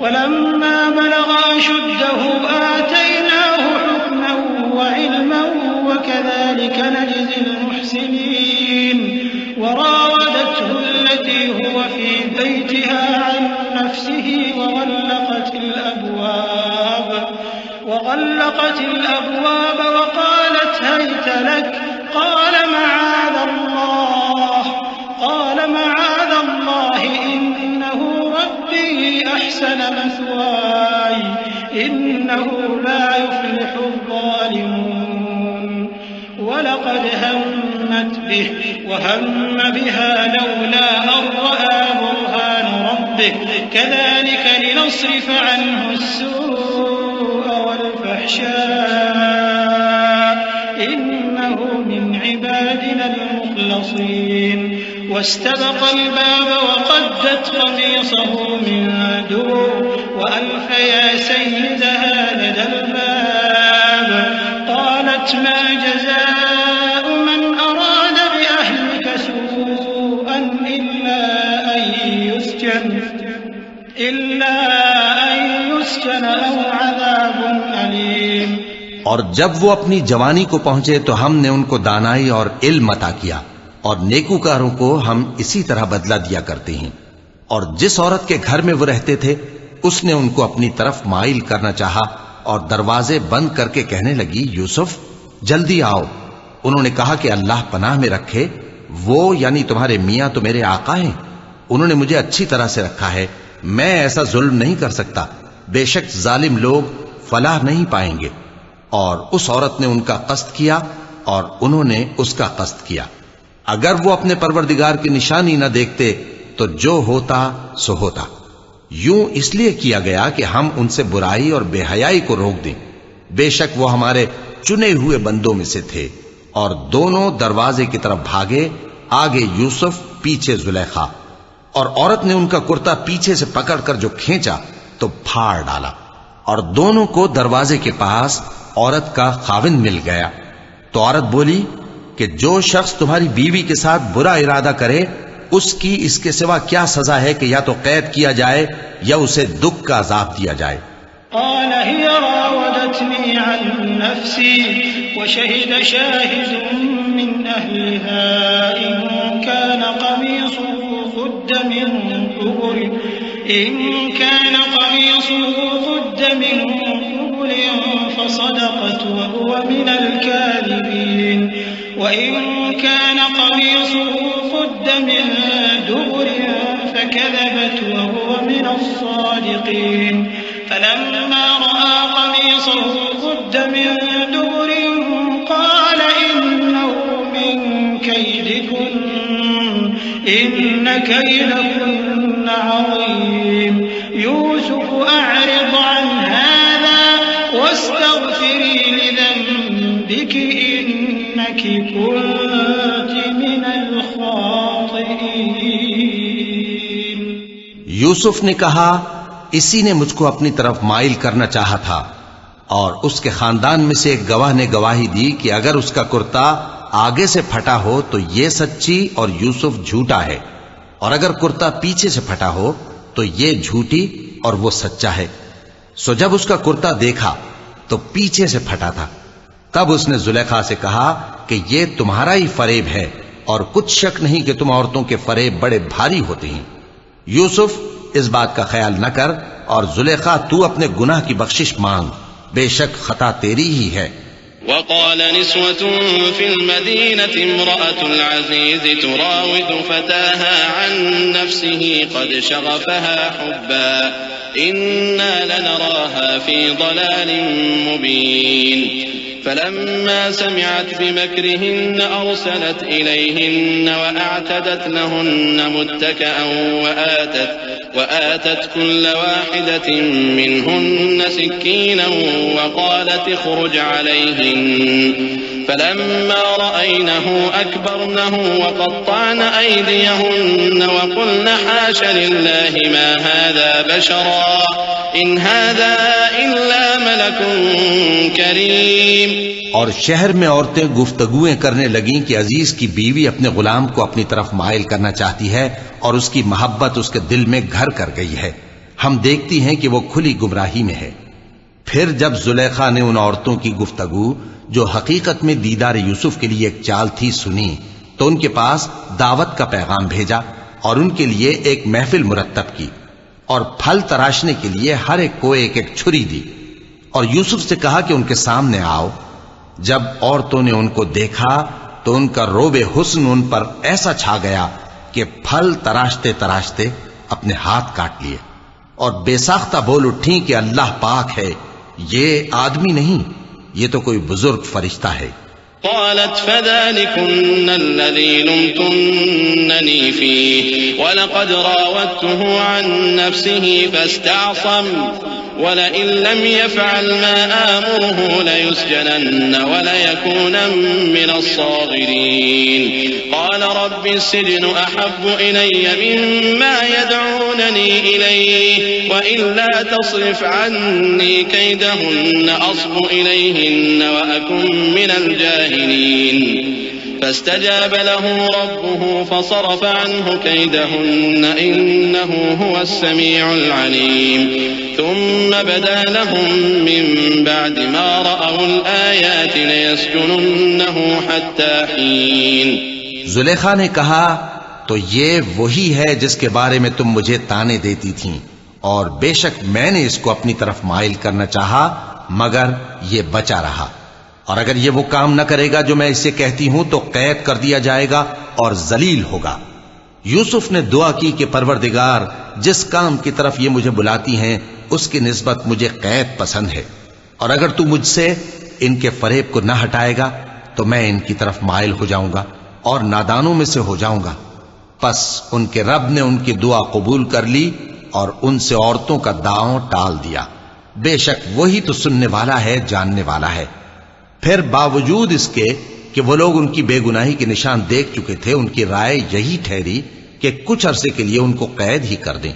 वलम्मा बलग अशुद्धहु आतैनाहु हुक्मन व इल्मन व कज़ालिक नजज़िल मुहसिनीन वरावदतहु अल्लती हुव फी बैतिहा अन नफ्सिही वग़ल्लक़तिल अबवाब वक़ालत हैत लक क़ाल मआज़ल्लाह इन्नहु रब्बी अहसन मथवाय इन्नहु ला युफ्लिहु ज़ालिमून वलक़द हम्मत बिहि वहम्म बिहा लौला अन रअा बुरहान रब्बिह कज़ालिक लिनस्रिफ अन्हु अस्सूअ वल्फहशाअ इन्नहु मिन इबादिना अल-मुख़लसीन واستبق الباب وقدت قميصه من دبر وألف يا سيدها لدى الباب قالت ما جزاء من أراد بأهلك سوءا إلا أن يسجن أو عذاب أليم। और जब वो अपनी जवानी को पहुंचे तो हमने उनको दानाई और इल्म अता किया और नेकूकारों को हम इसी तरह बदला दिया करते हैं। और जिस औरत के घर में वो रहते थे उसने उनको अपनी तरफ माइल करना चाहा और दरवाजे बंद करके कहने लगी, यूसुफ जल्दी आओ। उन्होंने कहा कि अल्लाह पनाह में रखे, वो यानी तुम्हारे मियां तो मेरे आका हैं, उन्होंने मुझे अच्छी तरह से रखा है, मैं ऐसा जुल्म नहीं कर सकता, बेशक जालिम लोग फलाह नहीं पाएंगे। और उस औरत ने उनका कस्द किया और उन्होंने उसका कस्द किया। अगर वो अपने परवरदिगार की निशानी न देखते तो जो होता सो होता। यूं इसलिए किया गया कि हम उनसे बुराई और बेहयाई को रोक दें। बेशक वो हमारे चुने हुए बंदों में से थे। और दोनों दरवाजे की तरफ भागे, आगे यूसुफ, पीछे जुलेखा। और औरत ने उनका कुर्ता पीछे से पकड़कर जो खींचा तो फाड़ डाला। और दोनों को दरवाजे के पास औरत का खाविंद मिल गया। तो औरत बोली कि जो शख्स तुम्हारी बीवी के साथ बुरा इरादा करे उसकी इसके सिवा क्या सजा है कि या तो कैद किया जाए या उसे दुख का अजाब दिया जाए। क़ाल हिय रावदतनी अन नफ्सी व शहिद शाहिदुन मिन अहलिहा इन कान क़मीसुहु क़ुद्द मिन क़ुबुल फसदक़त व हुव मिनल काज़िबीन وإن كان قميصه قد من دبر فكذبت وهو من الصادقين فلما رأى قميصه قد من دبر قال إنه من كيدكن إن كيدكن عظيم يوسف أعرض عن هذا واستغفري لذنبك إنك كنت من الخاطئين। यूसुफ ने कहा, इसी ने मुझको अपनी तरफ माइल करना चाहा था। और उसके खानदान में से एक गवाह ने गवाही दी कि अगर उसका कुर्ता आगे से फटा हो तो ये सच्ची और यूसुफ झूठा है, और अगर कुर्ता पीछे से फटा हो तो ये झूठी और वो सच्चा है। सो जब उसका कुर्ता देखा तो पीछे से फटा था। तब उसने जुलेखा से कहा कि ये तुम्हारा ही फरेब है, और कुछ शक नहीं कि तुम औरतों के फरेब बड़े भारी होते हैं। यूसुफ, इस बात का ख्याल न कर, और जुलेखा तू अपने गुनाह की बख्शिश मांग, बेशक खता तेरी ही है। वक़ाल निस्वतुन फिल मदीनति इम्रअतुल अज़ीज़ तुराविदु फ़ताहा अन नफ्सिही क़द शग़फ़हा हुब्बा इन्ना लनराहा फ़ी ज़लालिम मुबीन फलम्मा समिअत बिमक्रिहिन्न अरसलत इलैहिन्न वअअतदत लहुन्न मुत्तकअन वआतत कुल्ल वाहिदतिन मिनहुन्न सिक्कीनन वक़ालत इख़रुज अलैहिन्न फलम्मा रअयनहु अकबरनहु वक़त्तअन अयदियहुन्न वक़ुल्न हाश लिल्लाहि मा हाज़ा बशरा इन हाज़ा इल्ला मलकुन करीम। और शहर में औरतें गुफ्तगुएं करने लगीं कि अजीज की बीवी अपने गुलाम को अपनी तरफ माइल करना चाहती है और उसकी मोहब्बत उसके दिल में घर कर गई है। हम देखती हैं कि वो खुली गुमराही में है। फिर जब जुलेखा ने उन औरतों की गुफ्तगू जो हकीकत में दीदार यूसुफ के लिए एक चाल थी सुनी, तो उनके पास दावत का पैगाम भेजा और उनके लिए एक महफिल मुरत्तब की और फल तराशने के लिए हर एक को एक एक छुरी दी और यूसुफ से कहा कि उनके सामने आओ। जब औरतों ने उनको देखा तो उनका रोबे हुस्न उन पर ऐसा छा गया कि फल तराशते तराशते अपने हाथ काट लिए और बेसाख्ता बोल उठी कि अल्लाह पाक है, ये आदमी नहीं, ये तो कोई बुजुर्ग फरिश्ता है। क़ालत फ़ज़ालिकुन्न अल्लज़ी लुम्तुन्ननी फ़ीह वलक़द रावद्तुहु अन नफ़्सिही फ़स्तअसम वलइन लम यफ़अल मा आमुरुहु लयुस्जनन्न वलयकूनन मिनस्साग़िरीन। क़ाल रब्बिस्सिज्नु अहब्बु इलय्य मिम्मा यदऊननी इलैहि वइल्ला तस्रिफ़ अन्नी कैदहुन्न अस्बु इलैहिन्न वअकुन मिनल जाहिलीन। فاستجاب له ربه فصرف عنه كيدهن إنه هو السميع العليم ثم بدا لهم من بعد ما رأوا الآيات ليسجننه حتى حين। जुलेखा ने कहा, तो ये वही है जिसके बारे में तुम मुझे ताने देती थीं, और बेशक मैंने इसको अपनी तरफ माइल करना चाहा मगर ये बचा रहा, और अगर ये वो काम न करेगा जो मैं इसे कहती हूं तो कैद कर दिया जाएगा और जलील होगा। यूसुफ ने दुआ की कि परवरदिगार, जिस काम की तरफ ये मुझे बुलाती हैं उसकी निस्बत मुझे कैद पसंद है, और अगर तू मुझसे इनके फरेब को न हटाएगा तो मैं इनकी तरफ माइल हो जाऊंगा और नादानों में से हो जाऊंगा। बस उनके रब ने उनकी दुआ कबूल कर ली और उनसे औरतों का दांव टाल दिया। बेशक वही तो सुनने वाला है, जानने वाला है। फिर बावजूद इसके कि वो लोग उनकी बेगुनाही के निशान देख चुके थे, उनकी राय यही ठहरी कि कुछ अरसे के लिए उनको कैद ही कर दें।